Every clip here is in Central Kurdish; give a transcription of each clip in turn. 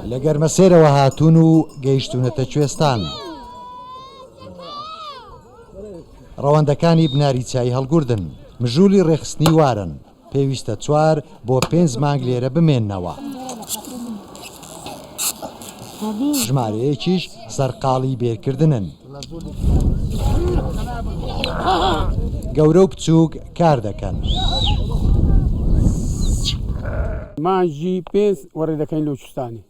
لە گەرمەسێرەوە هاتوون و گەیشتونەتە کوێستان. ڕەوەندەکانی بناری چای هەڵگوردن، مژوولی ڕێخستنی وارن، پێویستە 4 بۆ 5 مانگ لێرە بمێننەوە. ژمارەیەکیش سەرقاڵی بێرکردنن. گەورە و بچووک کار دەکەن. مانجی 5 وەڕێ دەکەین لە کوێستانی.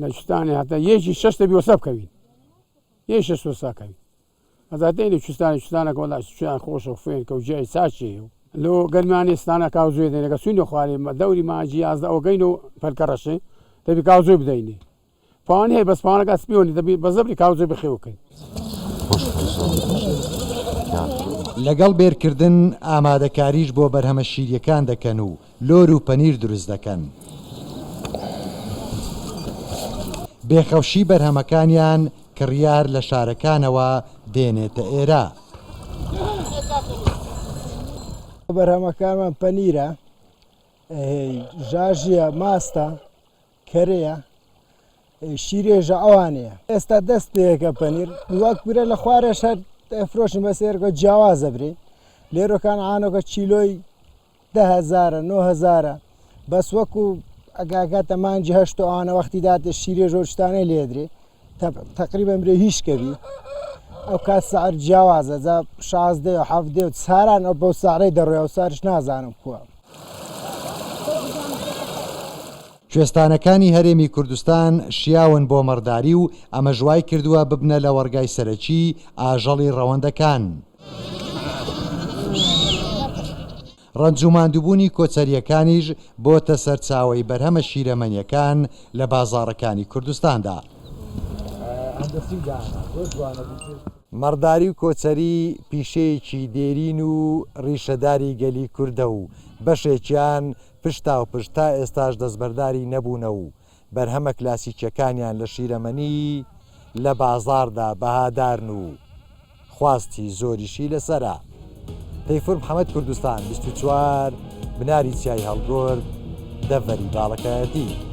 لە کوێستانی هەتا یەکی 6 دەبی وەسە بکەوین. یەک 6 وەسا کەوین. ئەزاتەی لە کوێستانێکە وەڵا شوێن خۆشە و فێن کە و جای چاچێ و لۆ گەرمانی ستانە کاو زوێ دێنێ کە سوینە خوارێ دەوری مانجی 11 ئەوگەین و پەرکە ڕەشێ دەبی کاو زوێ بدەینێ. پاوانی هەیە بەسپانەکە سپیۆنی دەبی بە زەبری کاو زوێ بخێوکەین. لەگەڵ بێرکردن ئامادەکاریش بۆ بەرهەمە شیریەکان دەکەن و لۆر و پەنیر دروست دەکەن. بێخەوشی بەرهەمەکانیان کڕیار لە شارەکانەوە دێنێتە ئێرە. بەرهەمەکانمان پەنیرە، ژاژیە، ماستە، کەرەیە، شیرێژە ئەوانەیە. ئێستا دەست پێەکە پەنیر وەک برە لە خوارەش هەر فرۆشن بەسێرگە جیاوازە برێ لێرۆکان ئاانۆکە چیلۆی 10,000 9,000 بەس وەکو ئەگاگاتە مانجی هەشت و ئەوانە وەختی داتە شیرێ ژۆرشتانەی لێدرێ تقریبا برێ هیچکەوی ئەو کات سعر جیاوازە جا 16 و 17 و ساران ئەو بەو ساڕەی دەڕۆی و سارش نازانم کووە. کوێستانەکانی هەرێمی کوردستان شیاون بۆ مەڕداری و ئەمەژوای کردووە ببنە لە وەرگای سەرەکی ئاژەڵی ڕەوەندەکان. ڕەنجوماندووبوونی کۆچەریەکانیش بۆتە سەرچاوەی بەرهەمە شیرەمەنیەکان لە بازاڕەکانی کوردستاندا. مەڕداری و کۆچەری پیشەیەکی دێرین و ڕیشەداری گەلی کوردە و بەشێکیان پشتا و پشت تا ئێستاش دەستبەرداری نەبوونە و بەرهەمە کلاسیکیەکانیان لە شیرەمەنی لە بازاڕدا بەهادارن و خواستی زۆریشی لەسەرە. تەیفور محەممەد کوردستان 24 بناری چیای هەڵگۆرد دەڤەری باڵەکایەتی.